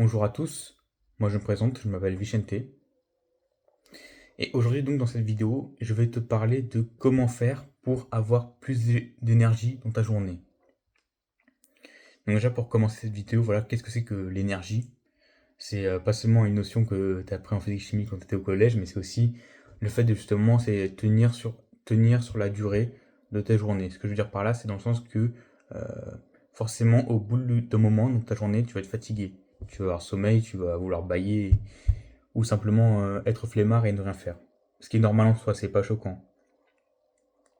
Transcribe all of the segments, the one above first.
Bonjour à tous, moi je me présente, je m'appelle Vicente et aujourd'hui donc dans cette vidéo je vais te parler de comment faire pour avoir plus d'énergie dans ta journée. Donc déjà pour commencer cette vidéo, voilà, qu'est-ce que c'est que l'énergie? C'est pas seulement une notion que tu as appris en physique chimie quand tu étais au collège, mais c'est aussi le fait de justement c'est tenir sur la durée de ta journée. Ce que je veux dire par là, c'est dans le sens que euh, forcément au bout d'un moment dans ta journée, tu vas être fatigué. Tu vas avoir sommeil, tu vas vouloir bâiller ou simplement être flemmard et ne rien faire. Ce qui est normal en soi, c'est pas choquant.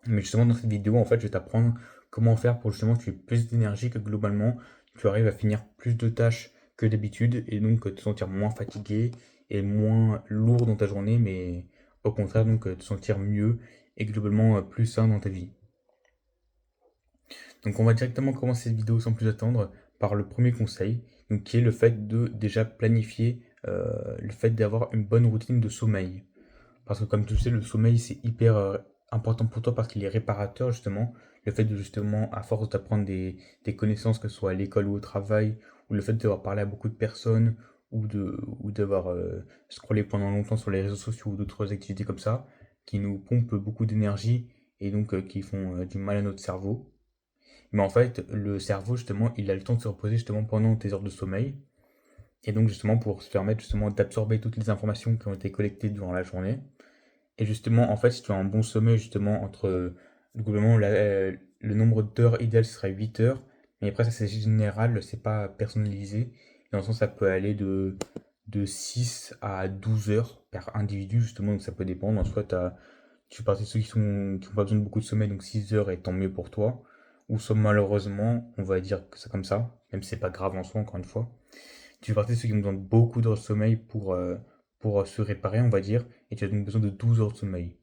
Mais justement, dans cette vidéo, en fait, je vais t'apprendre comment faire pour justement que tu aies plus d'énergie, que globalement, tu arrives à finir plus de tâches que d'habitude et donc te sentir moins fatigué et moins lourd dans ta journée, mais au contraire, donc te sentir mieux et globalement plus sain dans ta vie. Donc, on va directement commencer cette vidéo sans plus attendre par le premier conseil, donc qui est le fait de déjà planifier le fait d'avoir une bonne routine de sommeil. Parce que comme tu le sais, le sommeil, c'est hyper important pour toi parce qu'il est réparateur, justement. Le fait de, justement, à force d'apprendre des connaissances, que ce soit à l'école ou au travail, ou le fait d'avoir parlé à beaucoup de personnes, ou d'avoir scrollé pendant longtemps sur les réseaux sociaux ou d'autres activités comme ça, qui nous pompent beaucoup d'énergie et donc qui font du mal à notre cerveau. Mais en fait, le cerveau, justement, il a le temps de se reposer justement pendant tes heures de sommeil. Et donc, justement, pour se permettre justement d'absorber toutes les informations qui ont été collectées durant la journée. Et justement, en fait, si tu as un bon sommeil, justement, entre globalement le nombre d'heures idéal, ce serait 8 heures. Mais après, ça c'est général, c'est pas personnalisé. Dans le sens, ça peut aller de 6 à 12 heures par individu, justement, donc ça peut dépendre. En soit, tu fais partie de ceux qui ont pas besoin de beaucoup de sommeil, donc 6 heures est tant mieux pour toi. Ou soit malheureusement, on va dire que c'est comme ça, même si c'est pas grave en soi, encore une fois. Tu fais partie de ceux qui ont besoin de beaucoup d'heures de sommeil pour se réparer, on va dire, et tu as donc besoin de 12 heures de sommeil.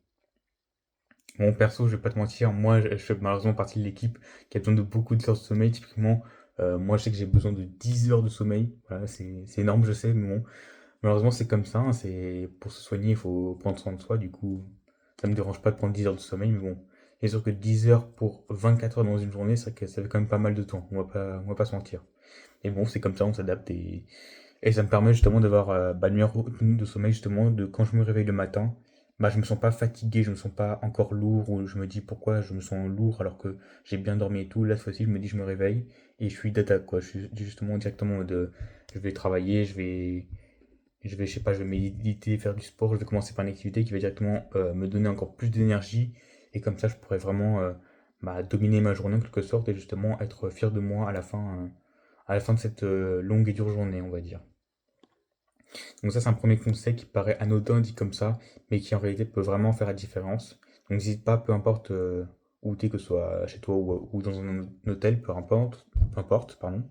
Bon, perso, je vais pas te mentir, moi je fais malheureusement partie de l'équipe qui a besoin de beaucoup d'heures de sommeil. Typiquement, moi je sais que j'ai besoin de 10 heures de sommeil. Voilà, c'est énorme, je sais, mais bon, malheureusement c'est comme ça, hein, c'est pour se soigner, il faut prendre soin de soi. Du coup, ça me dérange pas de prendre 10 heures de sommeil, mais bon, c'est sûr que 10 heures pour 24 heures dans une journée, c'est vrai que ça fait quand même pas mal de temps, on va pas se mentir. Et bon, c'est comme ça, on s'adapte et ça me permet justement d'avoir une meilleure routine de sommeil, justement, de quand je me réveille le matin, bah, je me sens pas fatigué, je me sens pas encore lourd, ou je me dis pourquoi je me sens lourd alors que j'ai bien dormi et tout. Là, cette fois-ci, je me dis, je me réveille et je suis d'attaque, quoi. Je suis justement directement en mode, je vais travailler, je sais pas, je vais méditer, faire du sport, je vais commencer par une activité qui va directement me donner encore plus d'énergie et comme ça, je pourrais vraiment bah, dominer ma journée en quelque sorte et justement être fier de moi à la fin de cette longue et dure journée, on va dire. Donc ça, c'est un premier conseil qui paraît anodin dit comme ça, mais qui en réalité peut vraiment faire la différence. Donc n'hésite pas, peu importe où tu es, que ce soit chez toi ou dans un hôtel, peu importe, pardon.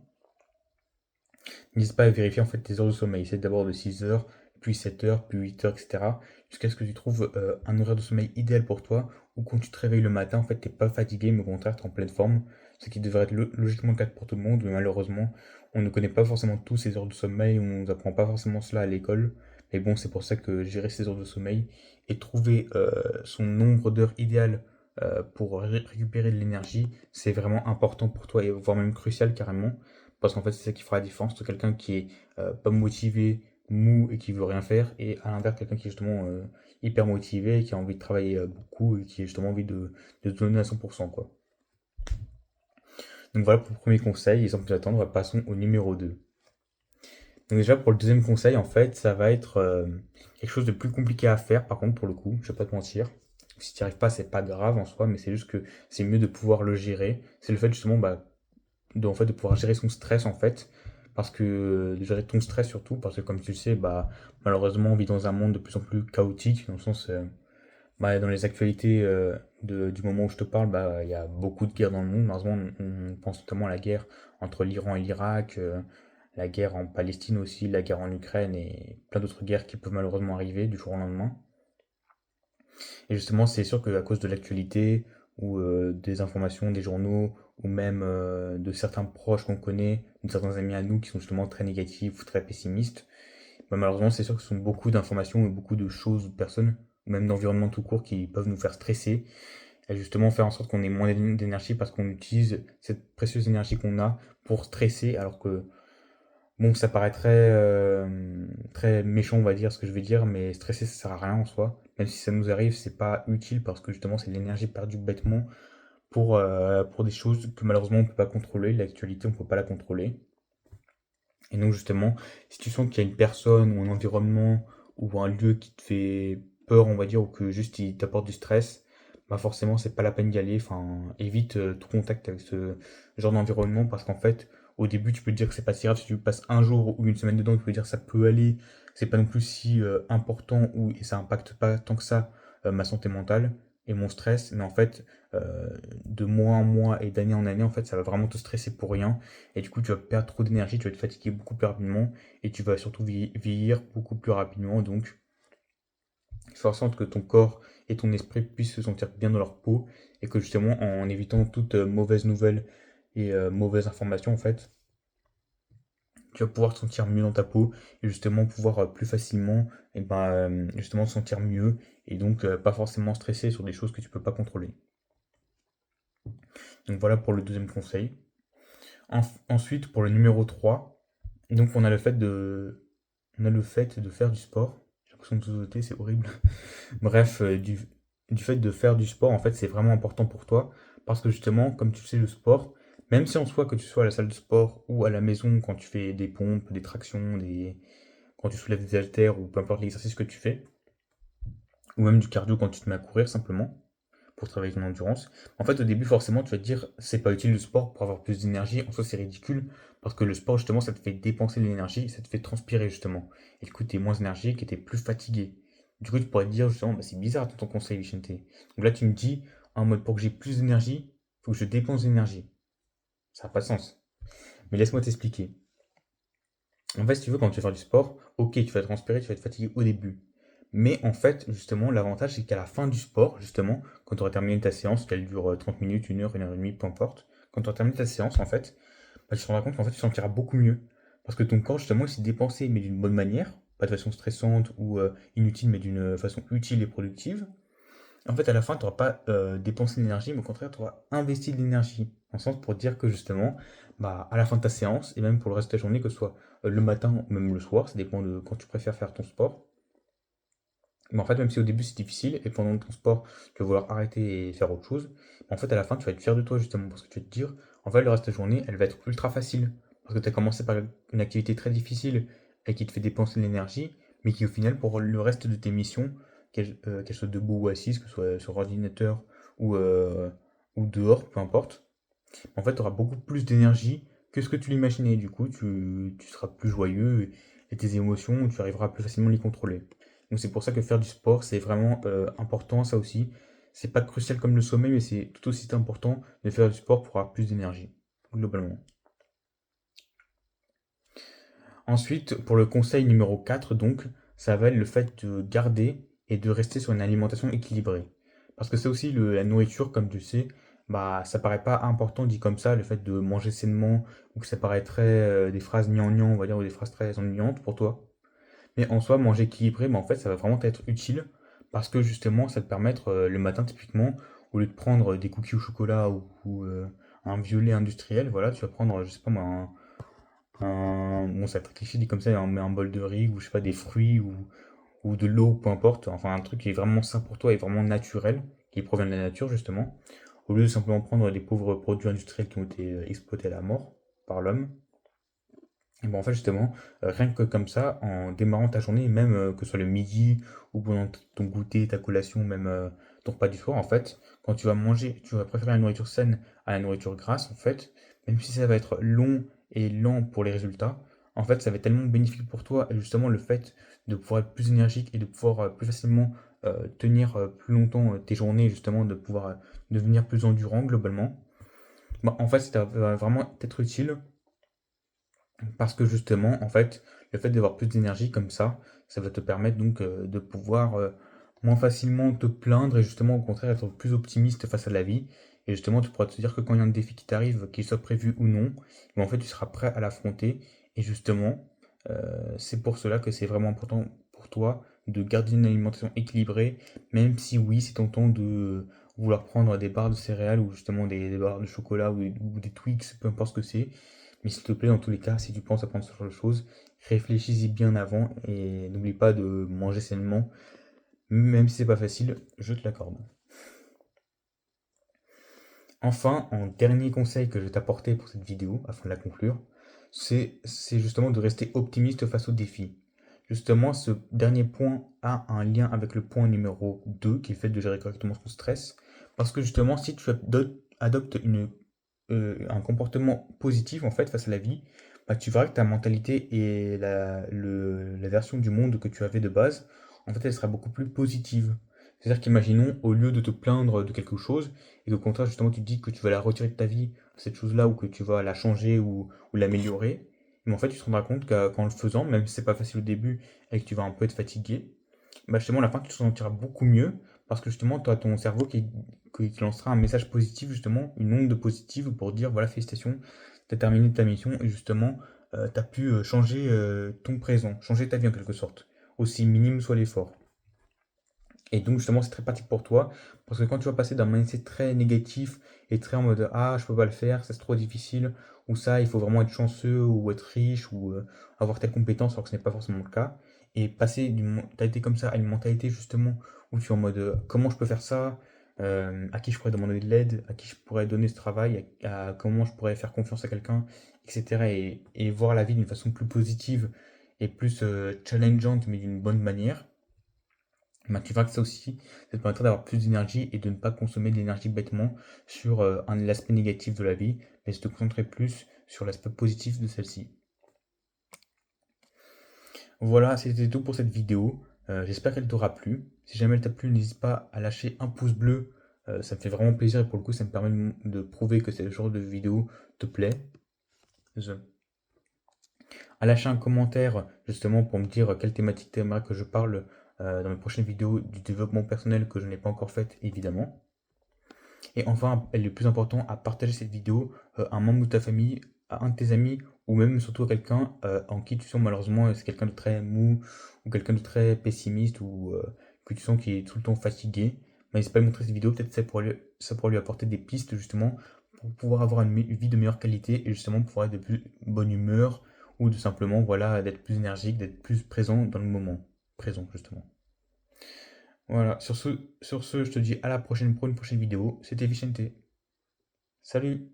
N'hésite pas à vérifier en fait tes heures de sommeil. Essaie d'abord de 6 heures, puis 7 heures, puis 8 heures, etc. Jusqu'à ce que tu trouves un horaire de sommeil idéal pour toi, où quand tu te réveilles le matin, en fait, t'es pas fatigué, mais au contraire, t'es en pleine forme. Ce qui devrait être logiquement le cas pour tout le monde, mais malheureusement, on ne connaît pas forcément tous ces heures de sommeil, on ne nous apprend pas forcément cela à l'école. Mais bon, c'est pour ça que gérer ces heures de sommeil et trouver son nombre d'heures idéal pour récupérer de l'énergie, c'est vraiment important pour toi et voire même crucial carrément. Parce qu'en fait, c'est ça qui fera la différence entre quelqu'un qui est pas motivé, mou et qui veut rien faire, et à l'inverse, quelqu'un qui est justement hyper motivé, et qui a envie de travailler beaucoup et qui a justement envie de se donner à 100%, quoi. Donc voilà pour le premier conseil, et sans plus attendre, passons au numéro 2. Donc déjà pour le deuxième conseil, en fait, ça va être quelque chose de plus compliqué à faire, par contre, pour le coup, je vais pas te mentir. Si tu n'y arrives pas, c'est pas grave en soi, mais c'est juste que c'est mieux de pouvoir le gérer. C'est le fait justement bah, en fait, de pouvoir gérer son stress en fait. Parce que de gérer ton stress surtout, parce que comme tu le sais, bah, malheureusement, on vit dans un monde de plus en plus chaotique, dans le sens, bah, dans les actualités du moment où je te parle, bah, il y a beaucoup de guerres dans le monde. Malheureusement, on pense notamment à la guerre entre l'Iran et l'Irak, la guerre en Palestine aussi, la guerre en Ukraine et plein d'autres guerres qui peuvent malheureusement arriver du jour au lendemain. Et justement, c'est sûr qu'à cause de l'actualité ou des informations, des journaux, ou même de certains proches qu'on connaît, de certains amis à nous qui sont justement très négatifs ou très pessimistes, bah, malheureusement, c'est sûr que ce sont beaucoup d'informations et beaucoup de choses ou de personnes, ou même d'environnements tout court qui peuvent nous faire stresser et justement faire en sorte qu'on ait moins d'énergie parce qu'on utilise cette précieuse énergie qu'on a pour stresser alors que Bon, ça paraît très méchant, on va dire, ce que je vais dire, mais stresser, ça sert à rien en soi. Même si ça nous arrive, c'est pas utile parce que justement, c'est de l'énergie perdue bêtement pour des choses que malheureusement on peut pas contrôler. L'actualité, on peut pas la contrôler. Et donc, justement, si tu sens qu'il y a une personne ou un environnement ou un lieu qui te fait peur, on va dire, ou que juste il t'apporte du stress, bah forcément, c'est pas la peine d'y aller. Enfin, évite tout contact avec ce genre d'environnement parce qu'en fait, au début, tu peux te dire que c'est pas si grave. Si tu passes un jour ou une semaine dedans, tu peux te dire que ça peut aller. C'est pas non plus si important ou et ça impacte pas tant que ça ma santé mentale et mon stress. Mais en fait, euh, de mois en mois et d'année en année, en fait, ça va vraiment te stresser pour rien. Et du coup, tu vas perdre trop d'énergie, tu vas te fatiguer beaucoup plus rapidement et tu vas surtout vieillir beaucoup plus rapidement. Donc, faire en sorte que ton corps et ton esprit puissent se sentir bien dans leur peau et que justement, en évitant toute mauvaise nouvelle et mauvaise information, en fait, tu vas pouvoir te sentir mieux dans ta peau et justement pouvoir plus facilement et ben, justement te sentir mieux et donc pas forcément stresser sur des choses que tu peux pas contrôler. Donc voilà pour le deuxième conseil. Ensuite, pour le numéro 3, donc on a le fait de faire du sport. J'ai l'impression de tout sauter, c'est horrible. Bref, du fait de faire du sport, en fait, c'est vraiment important pour toi. Parce que justement, comme tu le sais, le sport, même si en soi, que tu sois à la salle de sport ou à la maison, quand tu fais des pompes, des tractions, quand tu soulèves des haltères ou peu importe l'exercice que tu fais, ou même du cardio quand tu te mets à courir simplement, pour travailler ton endurance. En fait, au début, forcément, tu vas te dire, c'est pas utile le sport pour avoir plus d'énergie. En soi, c'est ridicule parce que le sport, justement, ça te fait dépenser de l'énergie, ça te fait transpirer, justement. Et du coup, t'es moins énergique et t'es plus fatigué. Du coup, tu pourrais te dire, justement, bah, c'est bizarre ton conseil, Vicente. Donc là, tu me dis, en mode, pour que j'ai plus d'énergie, il faut que je dépense d'énergie. Ça n'a pas de sens. Mais laisse-moi t'expliquer. En fait, si tu veux, quand tu vas faire du sport, ok, tu vas transpirer, tu vas être fatigué au début. Mais en fait, justement, l'avantage, c'est qu'à la fin du sport, justement, quand tu auras terminé ta séance, qu'elle dure 30 minutes, 1 heure et demie, peu importe, quand tu auras terminé ta séance, en fait, bah, tu te rendras compte qu'en fait, tu te sentiras beaucoup mieux. Parce que ton corps, justement, il s'est dépensé, mais d'une bonne manière, pas de façon stressante ou inutile, mais d'une façon utile et productive. En fait, à la fin, tu n'auras pas dépensé de l'énergie, mais au contraire, tu auras investi de l'énergie. En sens pour dire que justement, bah, à la fin de ta séance, et même pour le reste de ta journée, que ce soit le matin ou même le soir, ça dépend de quand tu préfères faire ton sport. Mais en fait, même si au début c'est difficile, et pendant ton sport, tu vas vouloir arrêter et faire autre chose, en fait, à la fin, tu vas être fier de toi justement, parce que tu vas te dire, en fait, le reste de ta journée, elle va être ultra facile. Parce que tu as commencé par une activité très difficile et qui te fait dépenser de l'énergie, mais qui au final, pour le reste de tes missions, qu'elles soient debout ou assises, que ce soit sur ordinateur ou dehors, peu importe, en fait, tu auras beaucoup plus d'énergie que ce que tu l'imaginais. Du coup, tu seras plus joyeux et tes émotions, tu arriveras plus facilement à les contrôler. Donc c'est pour ça que faire du sport, c'est vraiment important, ça aussi. C'est pas crucial comme le sommeil, mais c'est tout aussi important de faire du sport pour avoir plus d'énergie, globalement. Ensuite, pour le conseil numéro 4, donc, ça va être le fait de garder et de rester sur une alimentation équilibrée. Parce que c'est aussi la nourriture, comme tu le sais, bah, ça paraît pas important dit comme ça, le fait de manger sainement, ou que ça paraîtrait des phrases gnangnan, on va dire, ou des phrases très ennuyantes pour toi. Mais en soi, manger équilibré, bah, en fait, ça va vraiment être utile, parce que justement, ça te permettre, le matin typiquement, au lieu de prendre des cookies au chocolat ou un violet industriel, voilà, tu vas prendre, je sais pas moi, bon, ça va être cliché dit comme ça, mais un bol de riz ou je sais pas, des fruits ou de l'eau, peu importe. Enfin, un truc qui est vraiment sain pour toi et vraiment naturel, qui provient de la nature justement. Au lieu de simplement prendre des pauvres produits industriels qui ont été exploités à la mort par l'homme. Et bon, en fait, justement, rien que comme ça, en démarrant ta journée, même que ce soit le midi ou pendant ton goûter, ta collation, même ton repas du soir, en fait, quand tu vas manger, tu vas préférer la nourriture saine à la nourriture grasse, en fait, même si ça va être long et lent pour les résultats, en fait, ça va être tellement bénéfique pour toi, et justement, le fait de pouvoir être plus énergique et de pouvoir plus facilement tenir plus longtemps tes journées, justement, de pouvoir devenir plus endurant globalement, bah, en fait, ça va vraiment être utile parce que justement, en fait, le fait d'avoir plus d'énergie comme ça va te permettre donc de pouvoir moins facilement te plaindre et justement au contraire être plus optimiste face à la vie. Et justement, tu pourras te dire que quand il y a un défi qui t'arrive, qu'il soit prévu ou non, mais en fait, tu seras prêt à l'affronter. Et justement, c'est pour cela que c'est vraiment important pour toi de garder une alimentation équilibrée, même si oui, c'est tentant de vouloir prendre des barres de céréales ou justement des barres de chocolat ou des Twix, peu importe ce que c'est. Mais s'il te plaît, dans tous les cas, si tu penses à prendre ce genre de choses, réfléchis-y bien avant et n'oublie pas de manger sainement, même si c'est pas facile, je te l'accorde. Enfin, en dernier conseil que je vais t'apporter pour cette vidéo, afin de la conclure, c'est justement de rester optimiste face aux défis. Justement, ce dernier point a un lien avec le point numéro 2, qui est le fait de gérer correctement son stress. Parce que justement, si tu adoptes un comportement positif en fait face à la vie, bah, tu verras que ta mentalité et la version du monde que tu avais de base, en fait, elle sera beaucoup plus positive. C'est-à-dire qu'imaginons, au lieu de te plaindre de quelque chose, et qu'au contraire, justement, tu te dis que tu vas la retirer de ta vie, cette chose-là, ou que tu vas la changer ou l'améliorer, mais en fait, tu te rendras compte qu'en le faisant, même si c'est pas facile au début et que tu vas un peu être fatigué, bah justement, à la fin, tu te sentiras beaucoup mieux parce que justement, tu as ton cerveau qui te lancera un message positif, justement, une onde positive pour dire voilà, félicitations, tu as terminé ta mission et justement, tu as pu changer ton présent, changer ta vie en quelque sorte, aussi minime soit l'effort. Et donc justement, c'est très pratique pour toi, parce que quand tu vas passer d'un mindset très négatif et très en mode ah, je peux pas le faire, c'est trop difficile, ou ça, il faut vraiment être chanceux, ou être riche, ou avoir telle compétence, alors que ce n'est pas forcément le cas, et passer d'une mentalité comme ça à une mentalité justement où tu es en mode comment je peux faire ça, à qui je pourrais demander de l'aide, à qui je pourrais donner ce travail, à comment je pourrais faire confiance à quelqu'un, etc. Et voir la vie d'une façon plus positive et plus challengeante, mais d'une bonne manière bah, tu verras que ça aussi, ça te permettra d'avoir plus d'énergie et de ne pas consommer de l'énergie bêtement sur l'aspect négatif de la vie, mais de te concentrer plus sur l'aspect positif de celle-ci. Voilà, c'était tout pour cette vidéo. J'espère qu'elle t'aura plu. Si jamais elle t'a plu, n'hésite pas à lâcher un pouce bleu. Ça me fait vraiment plaisir et pour le coup, ça me permet de prouver que ce genre de vidéo te plaît. Je- À lâcher un commentaire justement pour me dire quelle thématique t'aimerais que je parle dans mes prochaines vidéos du développement personnel que je n'ai pas encore fait, évidemment. Et enfin, et le plus important, à partager cette vidéo à un membre de ta famille, à un de tes amis, ou même surtout à quelqu'un en qui tu sens malheureusement c'est quelqu'un de très mou, ou quelqu'un de très pessimiste, ou que tu sens qui est tout le temps fatigué. Mais n'hésite pas à lui montrer cette vidéo, peut-être ça pourra lui apporter des pistes justement pour pouvoir avoir une vie de meilleure qualité et justement pouvoir être de plus bonne humeur, ou de simplement voilà, d'être plus énergique, d'être plus présent dans le moment présent justement. Voilà, sur ce, je te dis à la prochaine pour une prochaine vidéo. C'était Vicente. Salut!